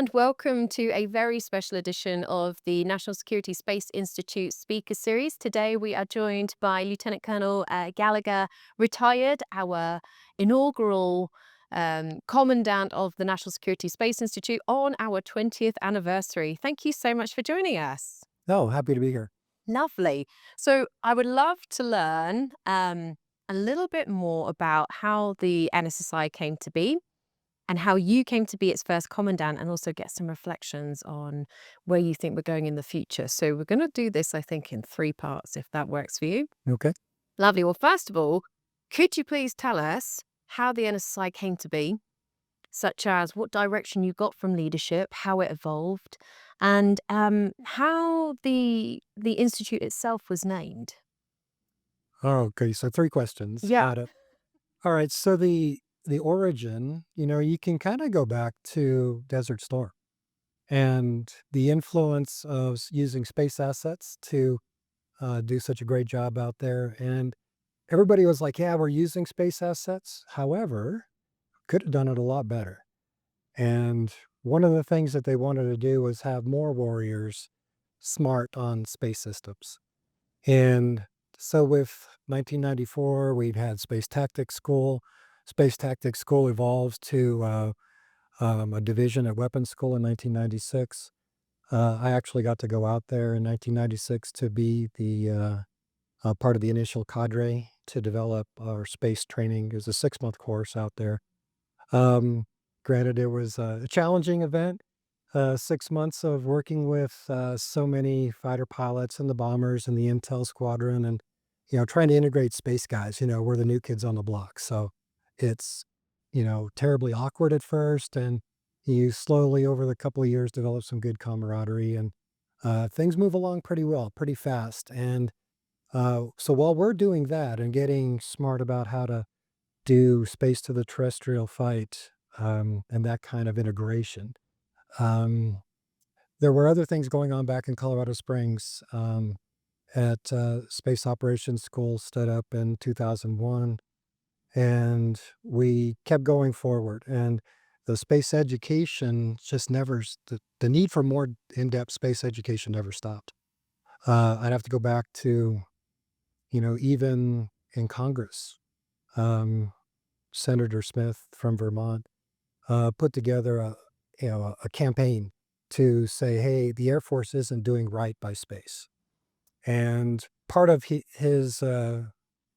and welcome to a very special edition of the National Security Space Institute Speaker Series. Today we are joined by Lieutenant Colonel Gallagher, retired, our inaugural Commandant of the National Security Space Institute on our 20th anniversary. Thank you so much for joining us. Oh, happy to be here. Lovely. So I would love to learn a little bit more about how the NSSI came to be and how you came to be its first commandant, and also get some reflections on where you think we're going in the future. So we're going to do this, I think, in 3 parts, if that works for you. Okay. Lovely. Well, first of all, could you please tell us how the NSSI came to be, such as what direction you got from leadership, how it evolved, and how the institute itself was named? Okay, so 3 questions. Yeah. Got it. All right, so the origin, you can kinda go back to Desert Storm and the influence of using space assets to, do such a great job out there, and everybody was like, "Yeah, we're using space assets." However, could have done it a lot better, and one of the things that they wanted to do was have more warriors smart on space systems. And so with 1994, we'd had Space Tactics School. Space Tactics School evolves to a division at Weapons School in 1996. I actually got to go out there in 1996 to be the part of the initial cadre to develop our space training. It was a 6-month course out there. Um, Granted, it was a challenging event. 6 months of working with so many fighter pilots and the bombers and the intel squadron, and trying to integrate space guys. We're the new kids on the block, so it's terribly awkward at first, and you slowly over the couple of years develop some good camaraderie, and things move along pretty well, pretty fast. And so while we're doing that and getting smart about how to do space to the terrestrial fight, and that kind of integration. Um, there were other things going on back in Colorado Springs, at Space Operations School, stood up in 2001, and we kept going forward. And the space education just never, the need for more in-depth space education never stopped. I'd have to go back to, even in Congress, um, Senator Smith from Vermont put together a campaign to say, hey, the Air Force isn't doing right by space. And part of his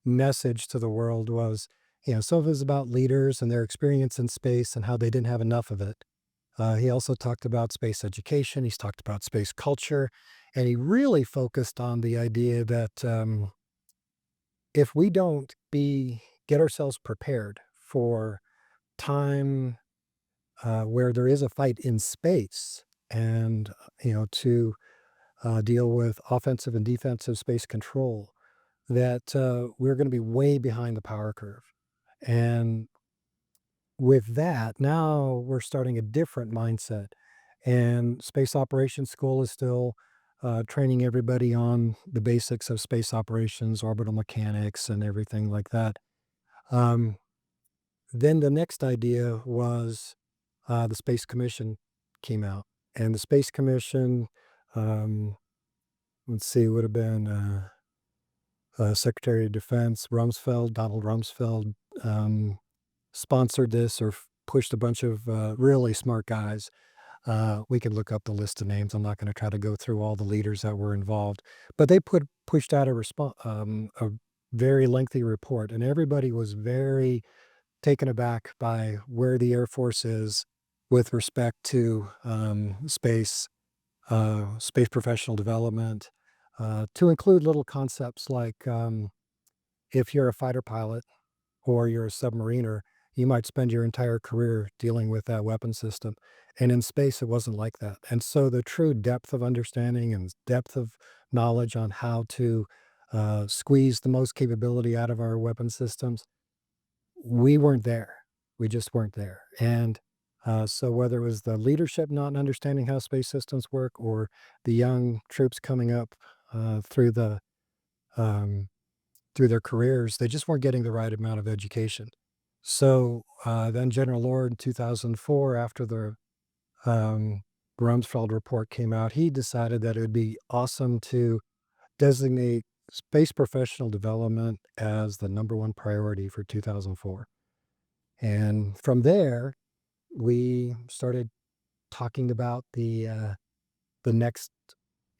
message to the world was, some of it was about leaders and their experience in space and how they didn't have enough of it. He also talked about space education. He's talked about space culture. And he really focused on the idea that if we don't get ourselves prepared for time where there is a fight in space, and to deal with offensive and defensive space control, that we're going to be way behind the power curve. And with that, now we're starting a different mindset. And Space Operations School is still training everybody on the basics of space operations, orbital mechanics, and everything like that. Um, then the next idea was the Space Commission came out. And the Space Commission, um, let's see, would have been Secretary of Defense Donald Rumsfeld, sponsored this or pushed a bunch of really smart guys. We can look up the list of names. I'm not going to try to go through all the leaders that were involved, but they pushed out a very lengthy report, and everybody was very taken aback by where the Air Force is with respect to space professional development, to include little concepts like if you're a fighter pilot or you're a submariner, you might spend your entire career dealing with that weapon system. And in space, it wasn't like that. And so the true depth of understanding and depth of knowledge on how to squeeze the most capability out of our weapon systems, we weren't there. We just weren't there. And so whether it was the leadership not understanding how space systems work, or the young troops coming up through um, through their careers, they just weren't getting the right amount of education. So then General Lord in 2004, after the um, Rumsfeld report came out, he decided that it would be awesome to designate space professional development as the number one priority for 2004. And from there, we started talking about the next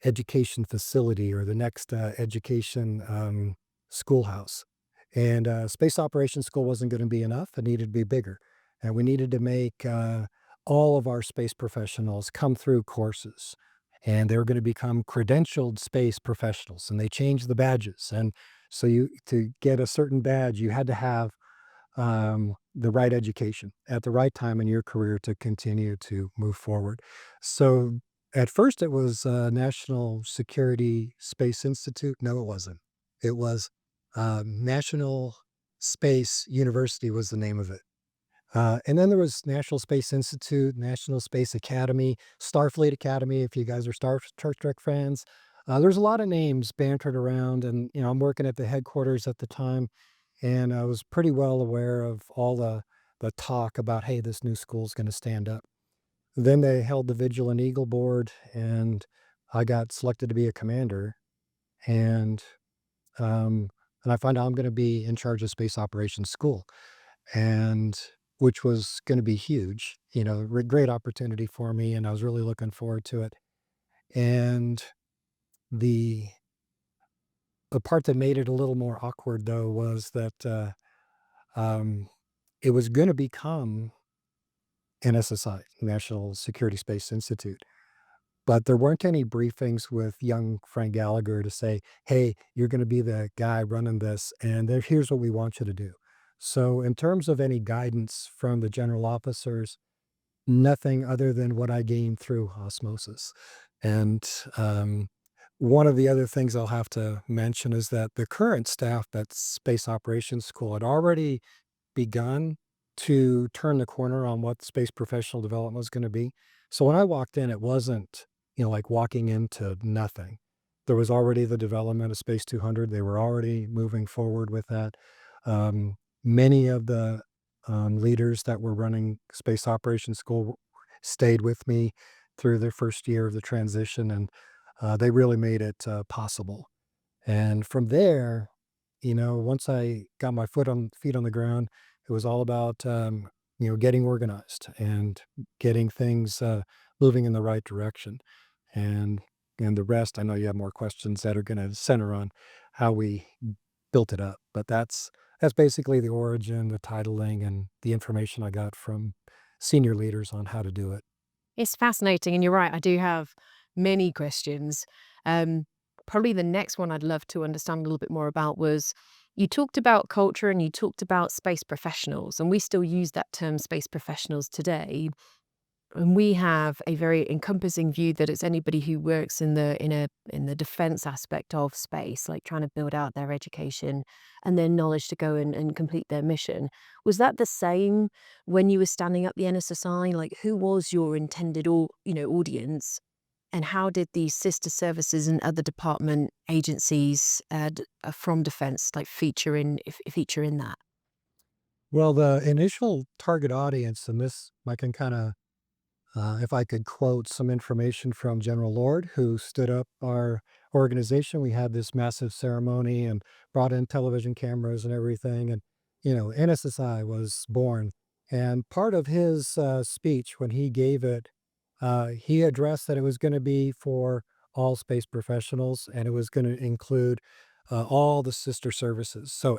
education facility or the next education schoolhouse. And Space Operations School wasn't going to be enough. It needed to be bigger. And we needed to make all of our space professionals come through courses. And they were going to become credentialed space professionals. And they changed the badges. And so you to get a certain badge, you had to have the right education at the right time in your career to continue to move forward. So at first it was National Security Space Institute. No, it wasn't. It was National Space University was the name of it. And then there was National Space Institute, National Space Academy, Starfleet Academy, if you guys are Star Trek fans. There's a lot of names bantered around, and I'm working at the headquarters at the time, and I was pretty well aware of all the talk about, hey, this new school's going to stand up. Then they held the Vigilant Eagle board, and I got selected to be a commander, and um, and I find out I'm going to be in charge of Space Operations School, and which was going to be huge. Great opportunity for me, and I was really looking forward to it. And the the part that made it a little more awkward, though, was that um, it was going to become NSSI, National Security Space Institute. But there weren't any briefings with young Frank Gallagher to say, "Hey, you're gonna be the guy running this, and here's what we want you to do." So in terms of any guidance from the general officers, nothing other than what I gained through osmosis. And, one of the other things I'll have to mention is that the current staff at Space Operations School had already begun to turn the corner on what space professional development was gonna be. So when I walked in, it wasn't, like walking into nothing. There was already the development of Space 200. They were already moving forward with that. Many of the leaders that were running Space Operations School stayed with me through the first year of the transition, and they really made it possible. And from there, once I got my feet on the ground, it was all about getting organized and getting things moving in the right direction. And and the rest, I know you have more questions that are going to center on how we built it up, but that's basically the origin, the titling, and the information I got from senior leaders on how to do it. It's fascinating, and you're right, I do have many questions. Um, Probably the next one I'd love to understand a little bit more about was you talked about culture and you talked about space professionals, and we still use that term space professionals today. And we have a very encompassing view that it's anybody who works in the defense aspect of space, like trying to build out their education and their knowledge to go and complete their mission. Was that the same when you were standing up the NSSI? Like, who was your intended audience, and how did these sister services and other department agencies from defense like feature in that? Well, the initial target audience, and this I can kind of if I could quote some information from General Lord, who stood up our organization, we had this massive ceremony and brought in television cameras and everything. And, NSSI was born. And part of his speech, when he gave it, he addressed that it was going to be for all space professionals and it was going to include all the sister services. So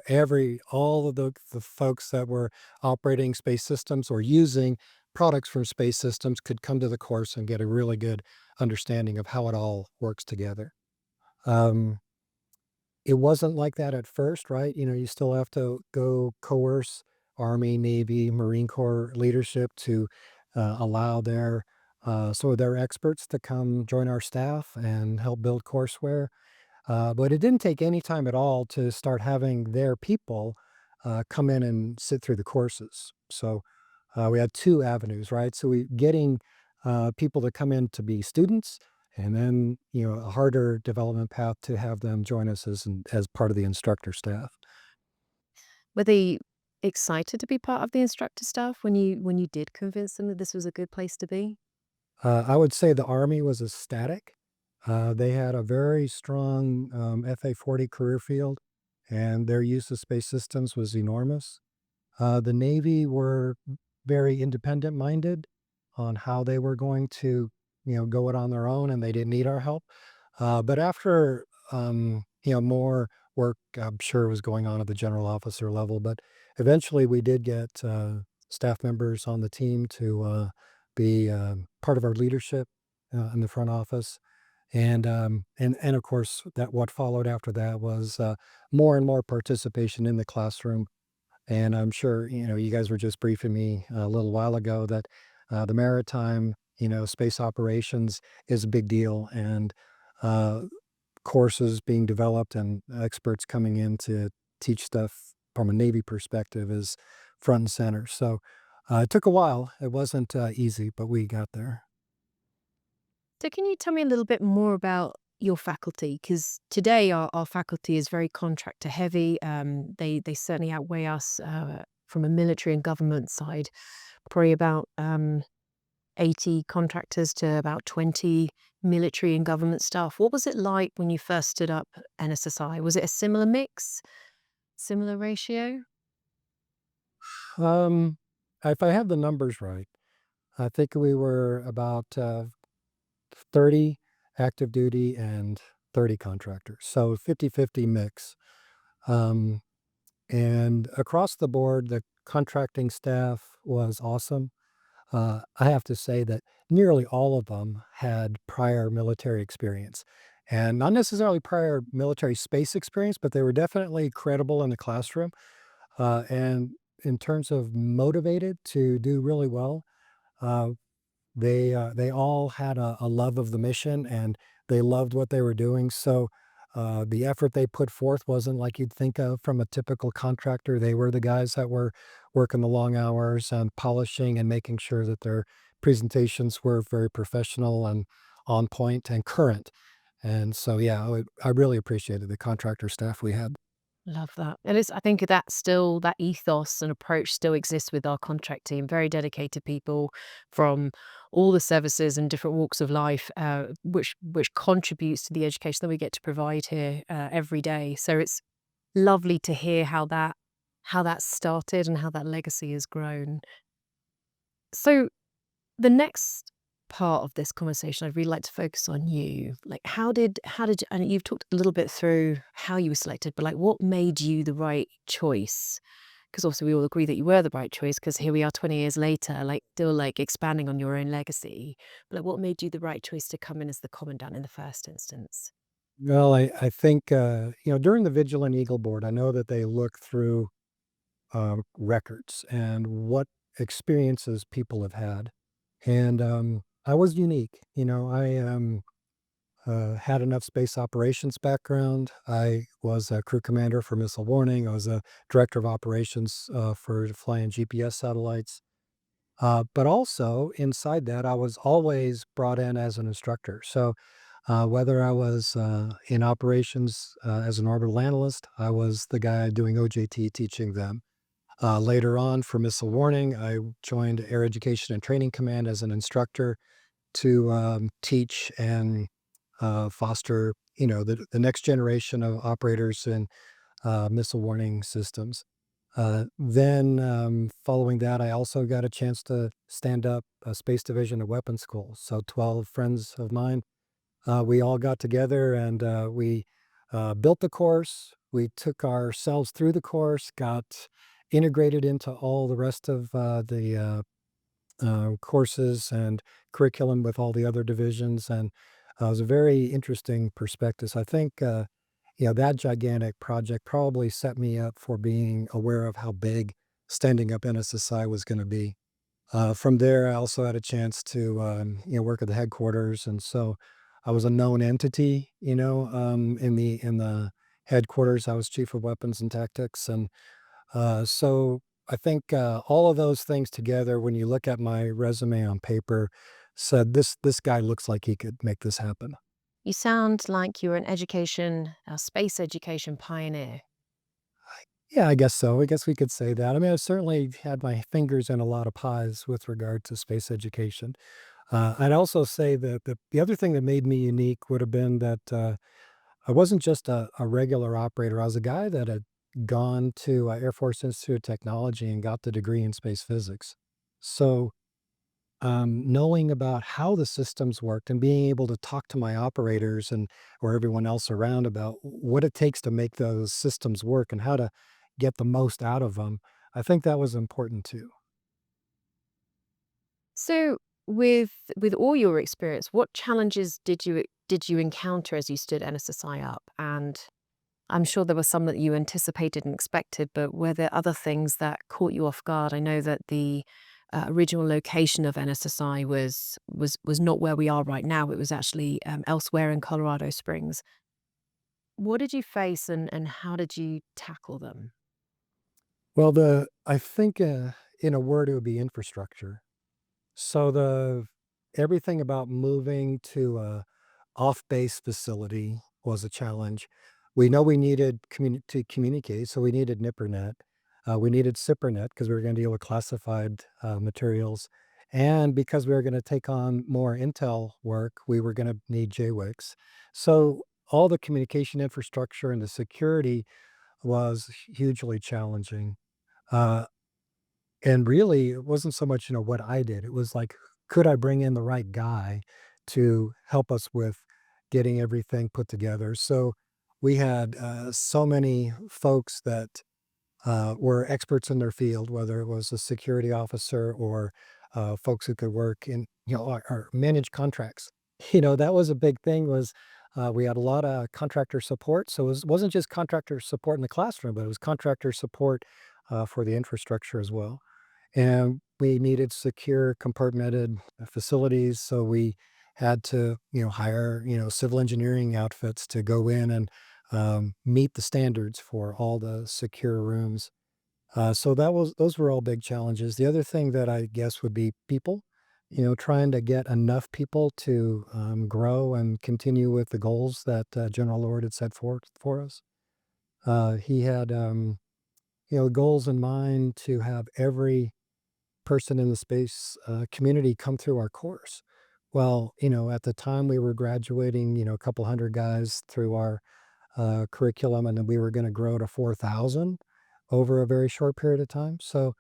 all of the folks that were operating space systems or using products from space systems could come to the course and get a really good understanding of how it all works together. Um, it wasn't like that at first, right? You still have to go coerce Army, Navy, Marine Corps leadership to allow some of their experts to come join our staff and help build courseware. But it didn't take any time at all to start having their people come in and sit through the courses. So we had two avenues, right? So we getting people to come in to be students, and then a harder development path to have them join us as part of the instructor staff. Were they excited to be part of the instructor staff when you did convince them that this was a good place to be? I would say the Army was ecstatic. They had a very strong FA-40 career field, and their use of space systems was enormous. The Navy were very independent minded on how they were going to, go it on their own, and they didn't need our help. But after, more work, I'm sure was going on at the general officer level, but eventually we did get staff members on the team to be part of our leadership in the front office. And of course, that what followed after that was more and more participation in the classroom. And I'm sure, you guys were just briefing me a little while ago that the maritime, space operations is a big deal, and uh, courses being developed and experts coming in to teach stuff from a Navy perspective is front and center. So it took a while. It wasn't easy, but we got there. So, can you tell me a little bit more about your faculty? Because today our faculty is very contractor heavy. They certainly outweigh us from a military and government side. Probably about 80 contractors to about 20 military and government staff. What was it like when you first stood up NSSI? Was it a similar mix, similar ratio? Um, if I have the numbers right, I think we were about 30 active duty and 30 contractors. So 50-50 mix. Um, and across the board, the contracting staff was awesome. I have to say that nearly all of them had prior military experience, and not necessarily prior military space experience, but they were definitely credible in the classroom. And in terms of motivated to do really well, uh, they all had a love of the mission, and they loved what they were doing, so, the effort they put forth wasn't like you'd think of from a typical contractor. They were the guys that were working the long hours and polishing and making sure that their presentations were very professional and on point and current, and so, yeah, I really appreciated the contractor staff we had. Love that. And I think that still, that ethos and approach still exists with our contract team. Very dedicated people from all the services and different walks of life, which contributes to the education that we get to provide here every day. So it's lovely to hear how that started and how that legacy has grown. So the next part of this conversation, I'd really like to focus on you. Like, how did, and you've talked a little bit through how you were selected, but like, what made you the right choice? Because obviously, we all agree that you were the right choice. Because here we are, 20 years later, like still like expanding on your own legacy. But like, what made you the right choice to come in as the commandant in the first instance? Well, I think, during the Vigilant Eagle Board, I know that they look through, records and what experiences people have had. And I was unique. I had enough space operations background. I was a crew commander for missile warning. I was a director of operations for flying GPS satellites. But also inside that, I was always brought in as an instructor. So whether I was in operations as an orbital analyst, I was the guy doing OJT teaching them. Later on, for missile warning, I joined Air Education and Training Command as an instructor to teach and foster, the next generation of operators in missile warning systems. Then, following that, I also got a chance to stand up a space division at Weapons School. So 12 friends of mine, we all got together and we built the course. We took ourselves through the course, got integrated into all the rest of the courses and curriculum with all the other divisions, and it was a very interesting perspective. So I think, that gigantic project probably set me up for being aware of how big standing up NSSI was going to be. From there, I also had a chance to, work at the headquarters, and so I was a known entity, in the headquarters. I was chief of weapons and tactics, and so I think all of those things together, when you look at my resume on paper, said this guy looks like he could make this happen. You sound like you're an education, a space education pioneer. Yeah, I guess so. I guess we could say that. I mean, I've certainly had my fingers in a lot of pies with regard to space education. I'd also say that the other thing that made me unique would have been that I wasn't just a regular operator. I was a guy that had gone to Air Force Institute of Technology and got the degree in space physics. So knowing about how the systems worked and being able to talk to my operators and or everyone else around about what it takes to make those systems work and how to get the most out of them, I think that was important too. So, with all your experience, what challenges did you encounter as you stood NSSI up? And I'm sure there were some that you anticipated and expected, but were there other things that caught you off guard? I know that the original location of NSSI was not where we are right now. It was actually elsewhere in Colorado Springs. What did you face, and how did you tackle them? Well, I think in a word, it would be infrastructure. So the everything about moving to a off-base facility was a challenge. We know we needed to communicate, so we needed NIPRNet. We needed SIPRNet because we were going to deal with classified materials, and because we were going to take on more intel work, we were going to need JWICs. So all the communication infrastructure and the security was hugely challenging. Uh, and really, it wasn't so much, what I did. It was like, could I bring in the right guy to help us with getting everything put together? So we had so many folks that were experts in their field, whether it was a security officer or folks who could work in, or manage contracts. That was a big thing was we had a lot of contractor support. So wasn't just contractor support in the classroom, but it was contractor support for the infrastructure as well. And we needed secure compartmented facilities, so we had to, hire, civil engineering outfits to go in and meet the standards for all the secure rooms. So those were all big challenges. The other thing that I guess would be people, trying to get enough people to grow and continue with the goals that General Lord had set forth for us. He had, goals in mind to have every person in the space community come through our course. Well, at the time we were graduating, a couple hundred guys through our curriculum, and then we were going to grow to 4,000 over a very short period of time. So,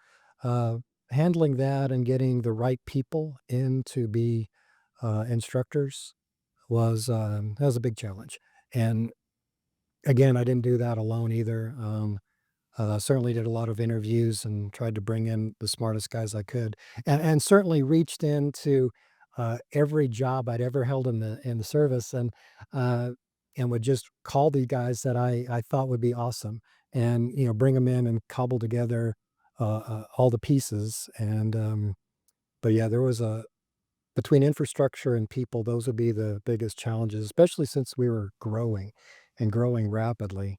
uh, handling that and getting the right people in to be instructors was that was a big challenge. And again, I didn't do that alone either. Certainly did a lot of interviews and tried to bring in the smartest guys I could, and certainly reached into every job I'd ever held in the service, uh, and would just call the guys that I thought would be awesome, and bring them in and cobble together all the pieces. And but yeah, there was a between infrastructure and people, those would be the biggest challenges, especially since we were growing and growing rapidly.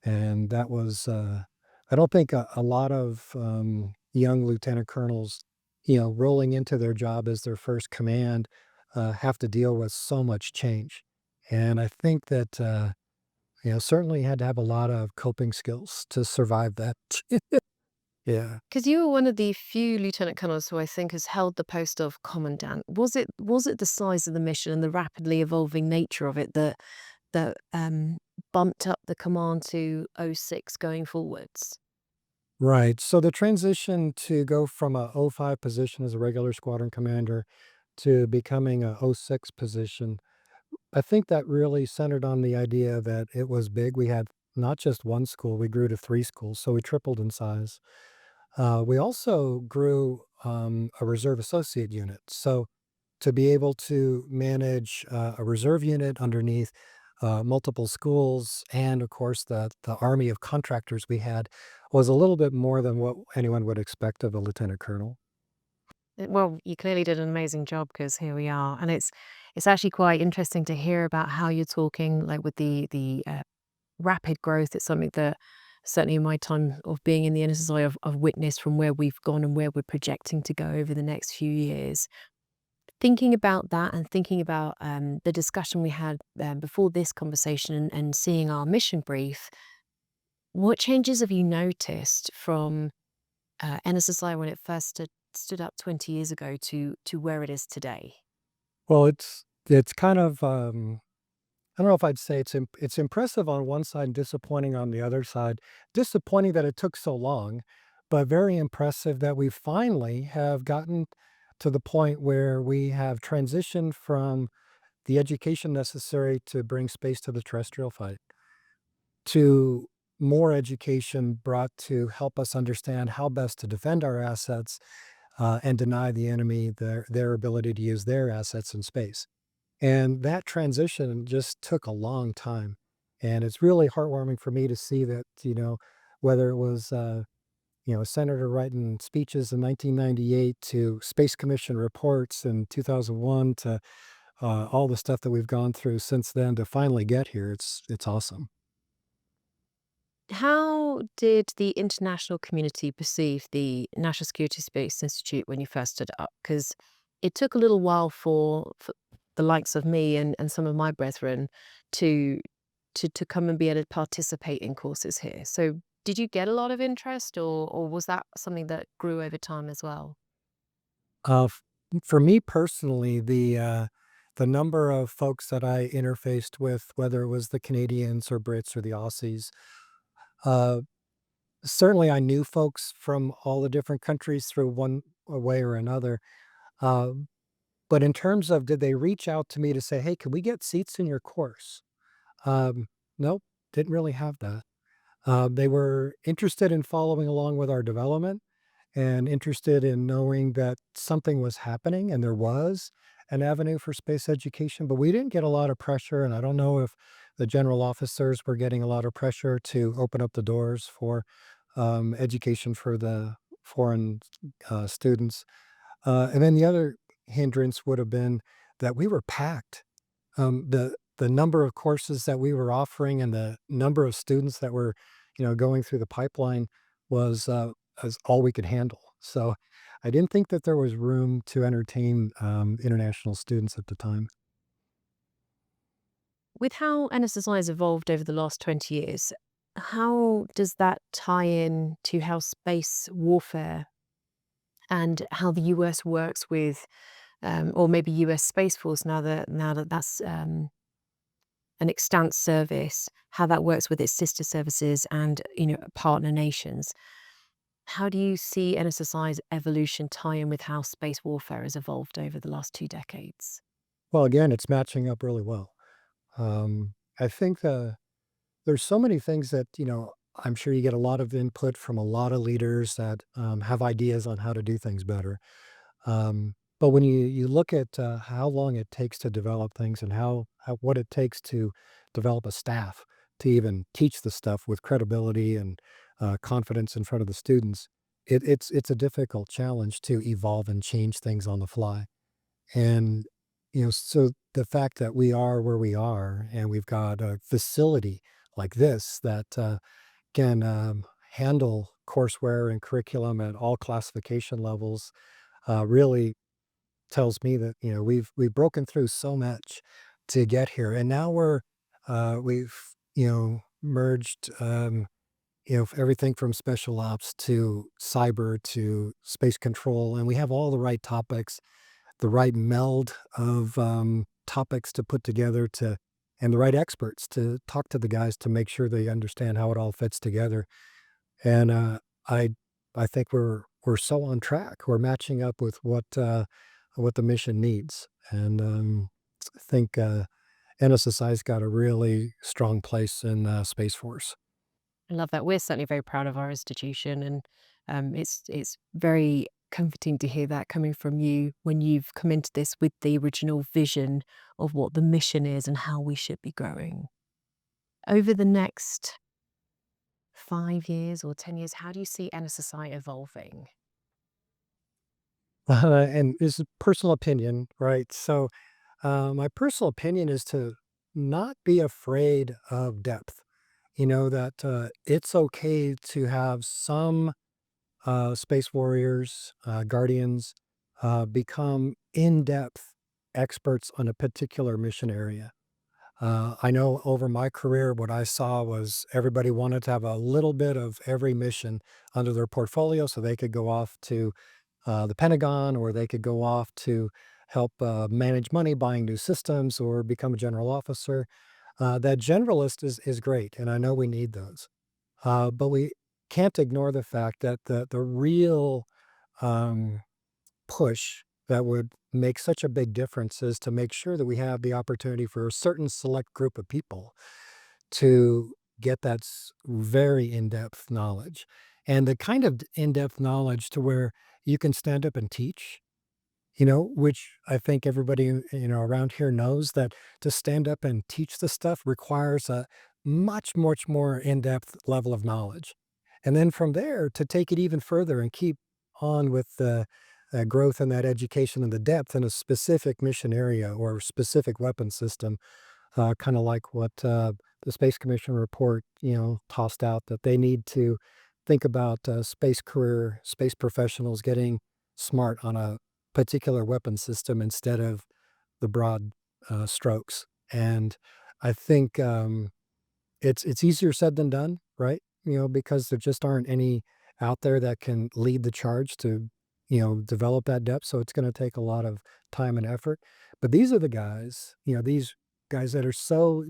And that was, I don't think a lot of young lieutenant colonels, rolling into their job as their first command, have to deal with so much change. And I think that, certainly had to have a lot of coping skills to survive that. Yeah. Because you were one of the few lieutenant colonels who I think has held the post of commandant. Was it the size of the mission and the rapidly evolving nature of it that bumped up the command to '06 going forwards? Right. So the transition to go from a '05 position as a regular squadron commander to becoming a '06 position, I think that really centered on the idea that it was big. We had not just one school, we grew to 3 schools, so we tripled in size. We also grew a reserve associate unit. So to be able to manage a reserve unit underneath multiple schools and, of course, the army of contractors we had was a little bit more than what anyone would expect of a lieutenant colonel. Well, you clearly did an amazing job because here we are, and it's actually quite interesting to hear about how you're talking, like with the rapid growth. It's something that certainly in my time of being in the NSSI, I've witnessed from where we've gone and where we're projecting to go over the next few years. Thinking about that and thinking about the discussion we had before this conversation and seeing our mission brief, what changes have you noticed from NSSI when it first stood up 20 years ago to where it is today? Well, it's kind of, I don't know if I'd say it's impressive on one side and disappointing on the other side. Disappointing that it took so long, but very impressive that we finally have gotten to the point where we have transitioned from the education necessary to bring space to the terrestrial fight to more education brought to help us understand how best to defend our assets and deny the enemy their ability to use their assets in space. And that transition just took a long time. And it's really heartwarming for me to see that, whether it was, a senator writing speeches in 1998 to Space Commission reports in 2001 to all the stuff that we've gone through since then to finally get here. It's awesome. How did the international community perceive the National Security Space Institute when you first stood up? Because it took a little while for the likes of me and some of my brethren to to come and be able to participate in courses here. So did you get a lot of interest or was that something that grew over time as well? F for me personally, the number of folks that I interfaced with, whether it was the Canadians or Brits or the Aussies, uh, certainly I knew folks from all the different countries through one way or another. Um, but in terms of did they reach out to me to say, "Hey, can we get seats in your course?" Um, nope, didn't really have that. They were interested in following along with our development and interested in knowing that something was happening and there was an avenue for space education, but we didn't get a lot of pressure. And I don't know if the general officers were getting a lot of pressure to open up the doors for education for the foreign students. And then the other hindrance would have been that we were packed. The number of courses that we were offering and the number of students that were, going through the pipeline was all we could handle. So I didn't think that there was room to entertain international students at the time. With how NSSI has evolved over the last 20 years, how does that tie in to how space warfare and how the US works with, or maybe US Space Force now that that's an extant service, how that works with its sister services and partner nations? How do you see NSSI's evolution tie in with how space warfare has evolved over the last 2 decades? Well, again, it's matching up really well. I think there's so many things that, I'm sure you get a lot of input from a lot of leaders that have ideas on how to do things better. But when you look at how long it takes to develop things and how what it takes to develop a staff to even teach the stuff with credibility and confidence in front of the students, it's a difficult challenge to evolve and change things on the fly. And so the fact that we are where we are and we've got a facility like this that can handle courseware and curriculum at all classification levels really tells me that, we've broken through so much to get here, and now we've, merged, everything from special ops to cyber to space control, and we have all the right topics, the right meld of, topics to put together to and the right experts to talk to the guys to make sure they understand how it all fits together. And, I I think we're so on track. We're matching up with what the mission needs, and, I think, NSSI's got a really strong place in, Space Force. I love that. We're certainly very proud of our institution, and it's very comforting to hear that coming from you when you've come into this with the original vision of what the mission is and how we should be growing. Over the next 5 years or 10 years, how do you see NSSI evolving? And this is personal opinion, right? So, my personal opinion is to not be afraid of depth. That, it's okay to have some space warriors, guardians, become in depth experts on a particular mission area. I know over my career, what I saw was everybody wanted to have a little bit of every mission under their portfolio so they could go off to the Pentagon or they could go off to help manage money, buying new systems, or become a general officer. That generalist is great, and I know we need those. But we can't ignore the fact that the real um, push that would make such a big difference is to make sure that we have the opportunity for a certain select group of people to get that very in-depth knowledge, and the kind of in-depth knowledge to where you can stand up and teach, which I think everybody, around here knows that to stand up and teach the stuff requires a much, much more in-depth level of knowledge. And then from there, to take it even further and keep on with the growth in that education and the depth in a specific mission area or specific weapon system, kind of like what the Space Commission report, tossed out that they need to think about space career, space professionals getting smart on a particular weapon system instead of the broad strokes. And I think it's easier said than done, right? Because there just aren't any out there that can lead the charge to, develop that depth. So it's going to take a lot of time and effort. But these are the guys, these guys that are so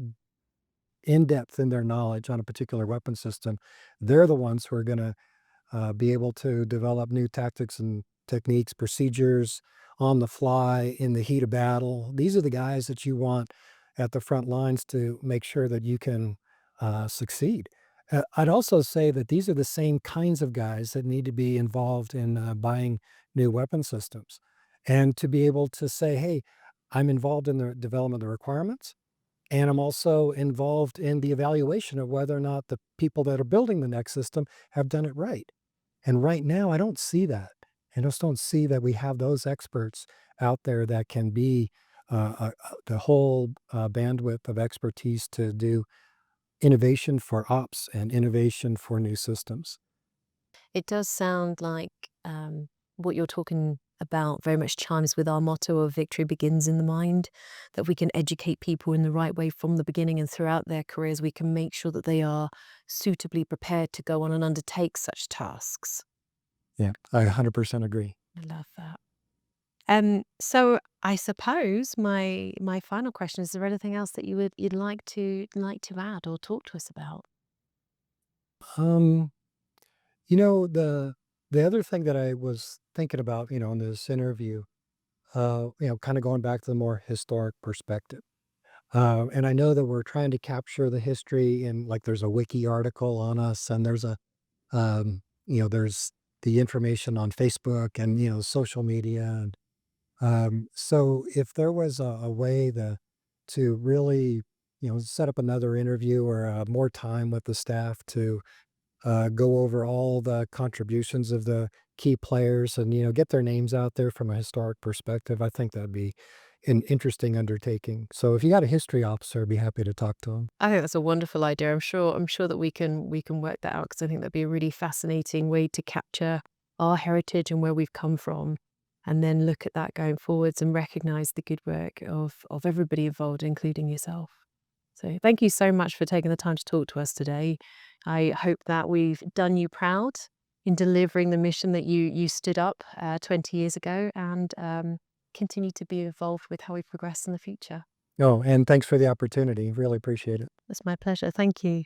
in depth in their knowledge on a particular weapon system. They're the ones who are going to be able to develop new tactics and techniques, procedures on the fly in the heat of battle. These are the guys that you want at the front lines to make sure that you can succeed. I'd also say that these are the same kinds of guys that need to be involved in buying new weapon systems and to be able to say, hey, I'm involved in the development of the requirements. And I'm also involved in the evaluation of whether or not the people that are building the next system have done it right. And right now, I don't see that. I just don't see that we have those experts out there that can be the whole bandwidth of expertise to do innovation for ops and innovation for new systems. It does sound like what you're talking about very much chimes with our motto of victory begins in the mind, that we can educate people in the right way from the beginning and throughout their careers. We can make sure that they are suitably prepared to go on and undertake such tasks. Yeah, I 100% agree. I love that. So I suppose my final question is there anything else that you'd like to add or talk to us about? Um, the other thing that I was thinking about, in this interview, kind of going back to the more historic perspective. And I know that we're trying to capture the history and like there's a wiki article on us and there's the information on Facebook and, social media. And so if there was a way to really, set up another interview or more time with the staff to go over all the contributions of the key players and, get their names out there from a historic perspective. I think that'd be an interesting undertaking. So if you got a history officer, I'd be happy to talk to him. I think that's a wonderful idea. I'm sure that we can work that out because I think that'd be a really fascinating way to capture our heritage and where we've come from, and then look at that going forwards and recognize the good work of everybody involved, including yourself. So thank you so much for taking the time to talk to us today. I hope that we've done you proud in delivering the mission that you stood up 20 years ago, and continue to be involved with how we progress in the future. Oh, and thanks for the opportunity. Really appreciate it. It's my pleasure. Thank you.